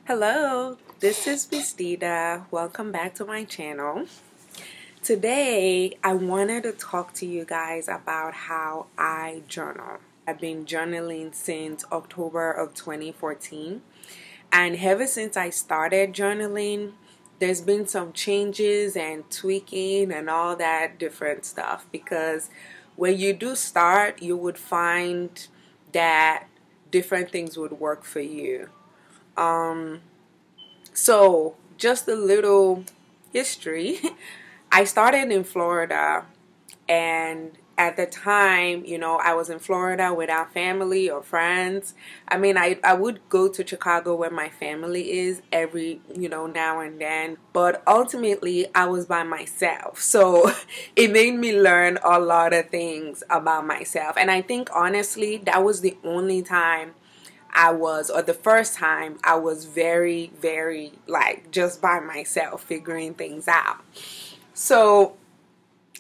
Hello, this is Vistida. Welcome back to my channel. Today, I wanted to talk to you guys about how I journal. I've been journaling since October of 2014, and ever since I started journaling, there's been some changes and tweaking and all that different stuff, because when you do start, you would find that different things would work for you. So just a little history. I started in Florida, and at the time, I was in Florida without family or friends. I would go to Chicago where my family is every, now and then, but ultimately I was by myself. So it made me learn a lot of things about myself. And I think honestly, that was the only time the first time I was very, very just by myself figuring things out. So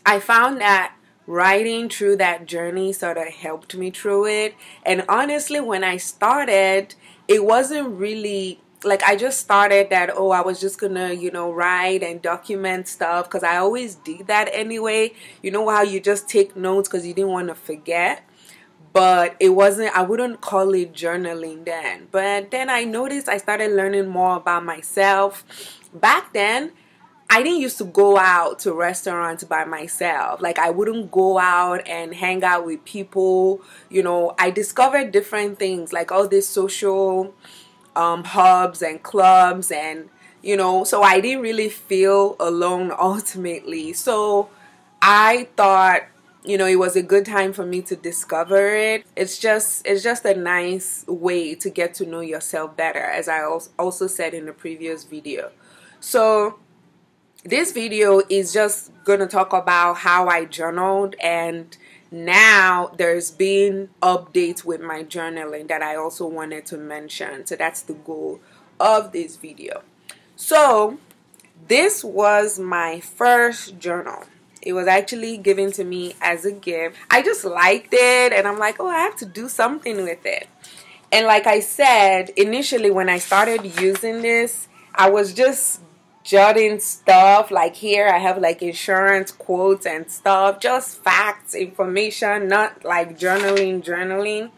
I found that writing through that journey sort of helped me through it. And honestly, when I started, it wasn't really I just started that, I was just gonna, write and document stuff, because I always did that anyway. You know how you just take notes because you didn't want to forget? But it wasn't, I wouldn't call it journaling then. But then I noticed I started learning more about myself. Back then, I didn't used to go out to restaurants by myself. I wouldn't go out and hang out with people. I discovered different things, like all these social hubs and clubs, and, so I didn't really feel alone ultimately. So I thought, it was a good time for me to discover it. It's just a nice way to get to know yourself better, as I also said in the previous video. So this video is just gonna talk about how I journaled, and now there's been updates with my journaling that I also wanted to mention. So that's the goal of this video. So this was my first journal. It was actually given to me as a gift. I just liked it, and I'm like, I have to do something with it. And like I said, initially when I started using this, I was just jotting stuff. Like here I have insurance quotes and stuff, just facts, information, not like journaling,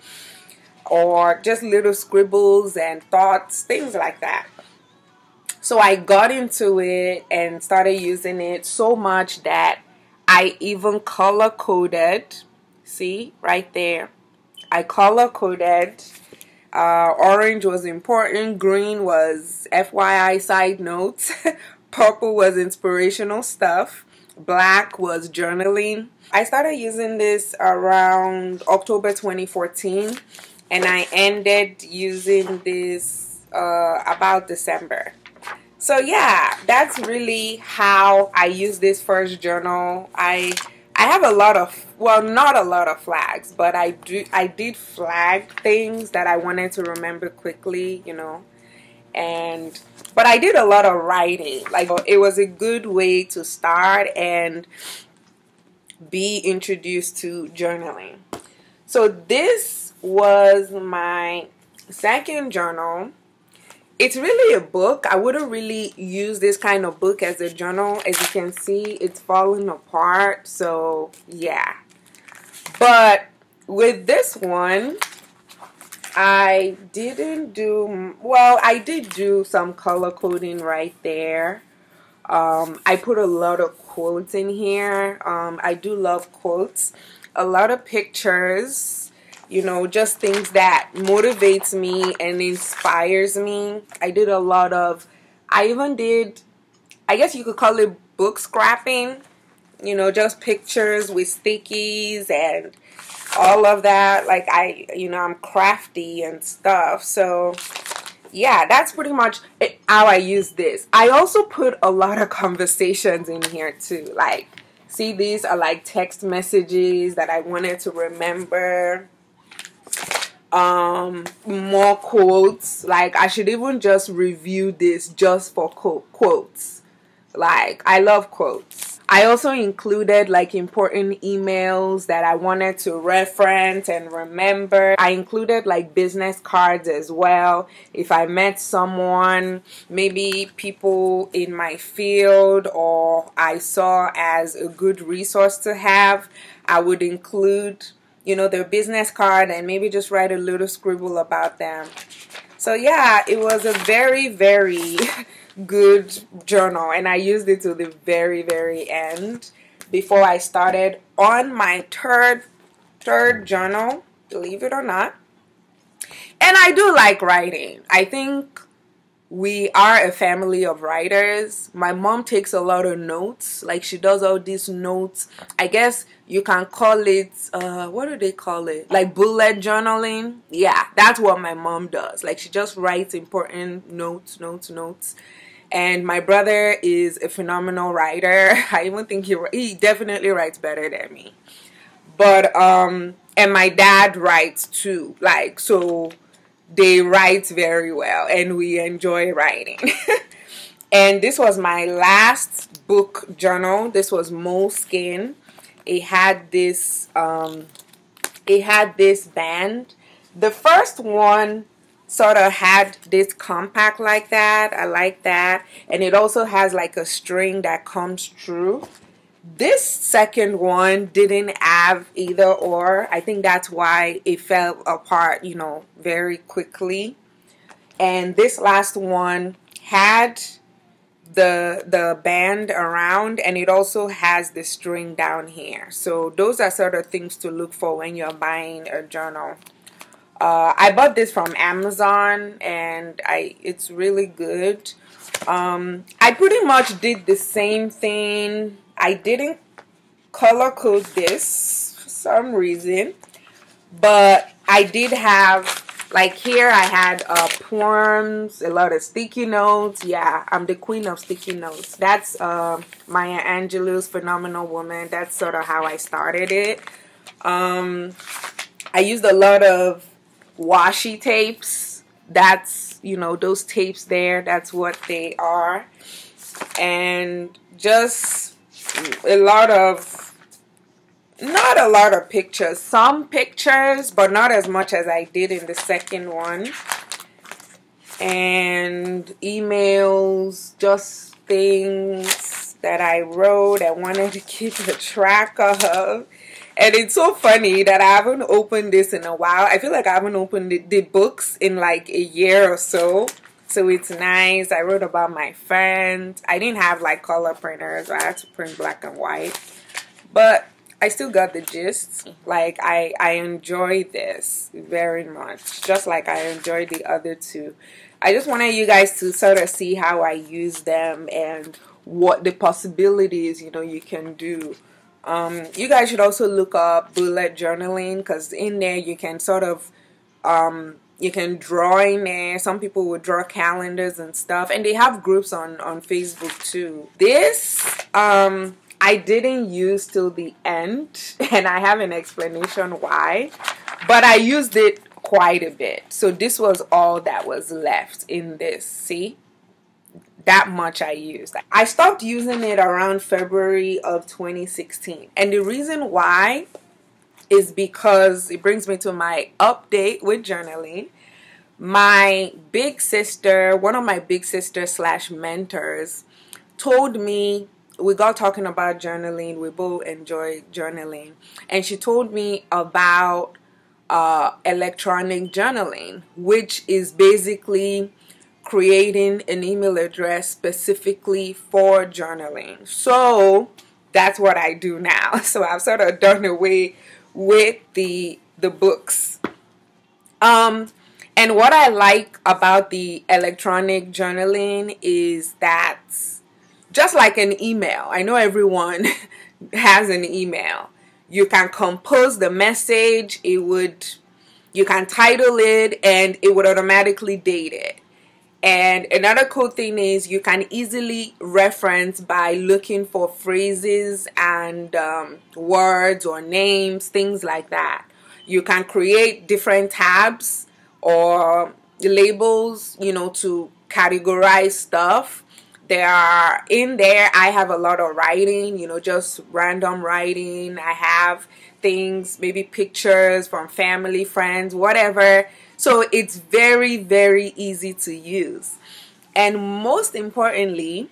or just little scribbles and thoughts, things like that. So I got into it and started using it so much that I even color coded. See right there, I color coded. Orange was important, green was FYI side notes, purple was inspirational stuff, black was journaling. I started using this around October 2014, and I ended using this about December. So yeah, that's really how I use this first journal. I have a lot of, well, not a lot of flags, but I did flag things that I wanted to remember quickly, but I did a lot of writing. It was a good way to start and be introduced to journaling. So this was my second journal. It's really a book. I wouldn't really use this kind of book as a journal. As you can see, it's falling apart. So yeah. But with this one, I didn't do, well, I did do some color coding right there. I put a lot of quotes in here. I do love quotes. A lot of pictures. Just things that motivates me and inspires me. I did a lot of, I even did, I guess you could call it book scrapping. Just pictures with stickies and all of that. I'm crafty and stuff. So yeah, that's pretty much how I use this. I also put a lot of conversations in here too. See, these are text messages that I wanted to remember. More quotes. I should even just review this just for quotes. I love quotes. I also included like important emails that I wanted to reference and remember. I included like business cards as well. If I met someone, maybe people in my field or I saw as a good resource to have, I would include, you know, their business card and maybe just write a little scribble about them. So yeah, it was a very, very good journal, and I used it to the very, very end before I started on my third journal, believe it or not. And I do like writing. I think we are a family of writers. My mom takes a lot of notes. Like, she does all these notes. I guess you can call it, what do they call it? Like bullet journaling. Yeah, that's what my mom does. Like, she just writes important notes. And my brother is a phenomenal writer. I even think he definitely writes better than me. But, and my dad writes too. Like, so they write very well and we enjoy writing. And this was my last book journal. This was Moleskin. It had this band. The first one sort of had this compact like that. I like that. And it also has like a string that comes through. This second one didn't have either or. I think that's why it fell apart, you know, very quickly. And this last one had the band around, and it also has the string down here. So those are sort of things to look for when you're buying a journal. I bought this from Amazon, and it's really good. I pretty much did the same thing. I didn't color code this for some reason, but I did have, like here I had poems, a lot of sticky notes. Yeah, I'm the queen of sticky notes. That's Maya Angelou's Phenomenal Woman. That's sort of how I started it. I used a lot of washi tapes. That's, you know, those tapes there, that's what they are. And just a lot of, not a lot of pictures, some pictures, but not as much as I did in the second one. And emails, just things that I wrote, I wanted to keep a track of. And it's so funny that I haven't opened this in a while. I feel like I haven't opened the books in like a year or so. So it's nice. I wrote about my friends. I didn't have like color printers. I had to print black and white. But I still got the gist. Like, I enjoy this very much. Just like I enjoyed the other two. I just wanted you guys to sort of see how I use them and what the possibilities, you know, you can do. You guys should also look up bullet journaling, because in there you can sort of, you can draw in there. Some people would draw calendars and stuff, and they have groups on Facebook too. This, I didn't use till the end, and I have an explanation why, but I used it quite a bit. So this was all that was left in this, see? That much I used. I stopped using it around February of 2016. And the reason why is because it brings me to my update with journaling. My big sister, one of my big sisters slash mentors, told me, we got talking about journaling. We both enjoy journaling. And she told me about electronic journaling, which is basically creating an email address specifically for journaling. So that's what I do now. So I've sort of done away with the books. And what I like about the electronic journaling is that, just like an email, I know everyone has an email. You can compose the message, you can title it, and it would automatically date it. And another cool thing is you can easily reference by looking for phrases and words or names, things like that. You can create different tabs or labels, you know, to categorize stuff. There are in there, I have a lot of writing, you know, just random writing. I have things, maybe pictures from family, friends, whatever. So it's very, very easy to use. And most importantly,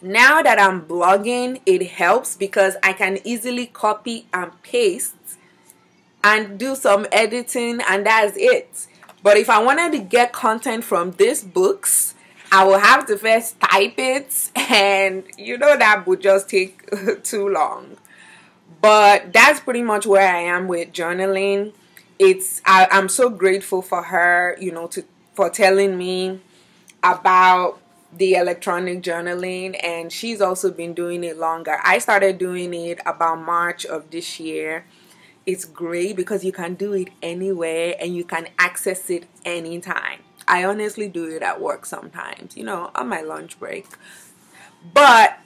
now that I'm blogging, it helps because I can easily copy and paste and do some editing, and that's it. But if I wanted to get content from these books, I will have to first type it, and you know that would just take too long. But that's pretty much where I am with journaling. I'm so grateful for her, you know, for telling me about the electronic journaling, and she's also been doing it longer. I started doing it about March of this year. It's great because you can do it anywhere and you can access it anytime. I honestly do it at work sometimes, you know, on my lunch break. But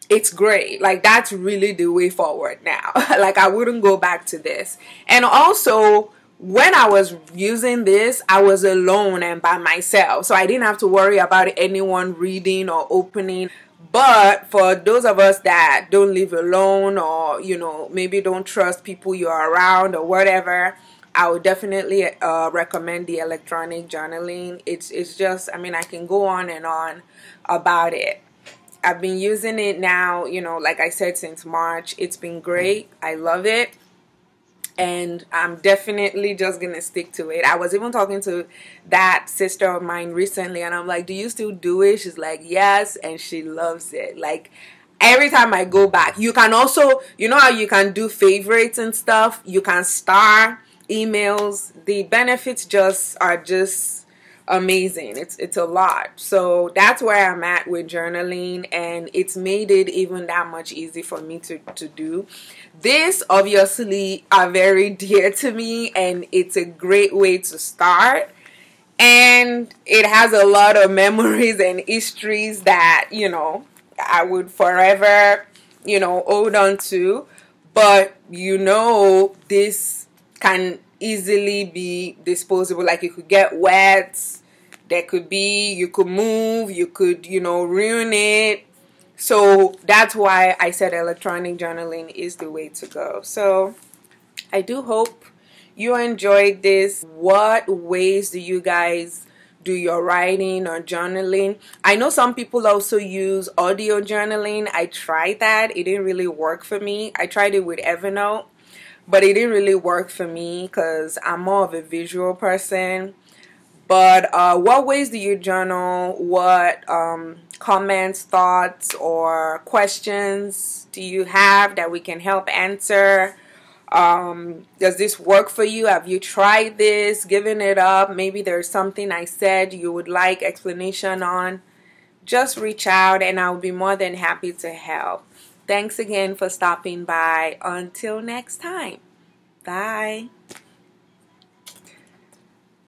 it's great. Like, that's really the way forward now. Like, I wouldn't go back to this. And also, when I was using this, I was alone and by myself. So I didn't have to worry about anyone reading or opening. But for those of us that don't live alone, or, you know, maybe don't trust people you're around or whatever, I would definitely recommend the electronic journaling. It's just, I mean, I can go on and on about it. I've been using it now, you know, like I said, since March. It's been great. I love it. And I'm definitely just going to stick to it. I was even talking to that sister of mine recently, and I'm like, do you still do it? She's like, yes, and she loves it. Like, every time I go back, you can also, you know how you can do favorites and stuff? You can star emails. The benefits are just amazing. It's a lot. So that's where I'm at with journaling, and it's made it even that much easy for me to do. This obviously are very dear to me, and it's a great way to start. And it has a lot of memories and histories that, you know, I would forever, you know, hold on to. But, you know, this can easily be disposable. Like, it could get wet. There could be, you could move, you could, you know, ruin it. So that's why I said electronic journaling is the way to go. So I do hope you enjoyed this. What ways do you guys do your writing or journaling? I know some people also use audio journaling. I tried that. It didn't really work for me. I tried it with Evernote, but it didn't really work for me because I'm more of a visual person. But what ways do you journal? What comments, thoughts, or questions do you have that we can help answer? Does this work for you? Have you tried this, given it up? Maybe there's something I said you would like explanation on. Just reach out and I'll be more than happy to help. Thanks again for stopping by. Until next time. Bye.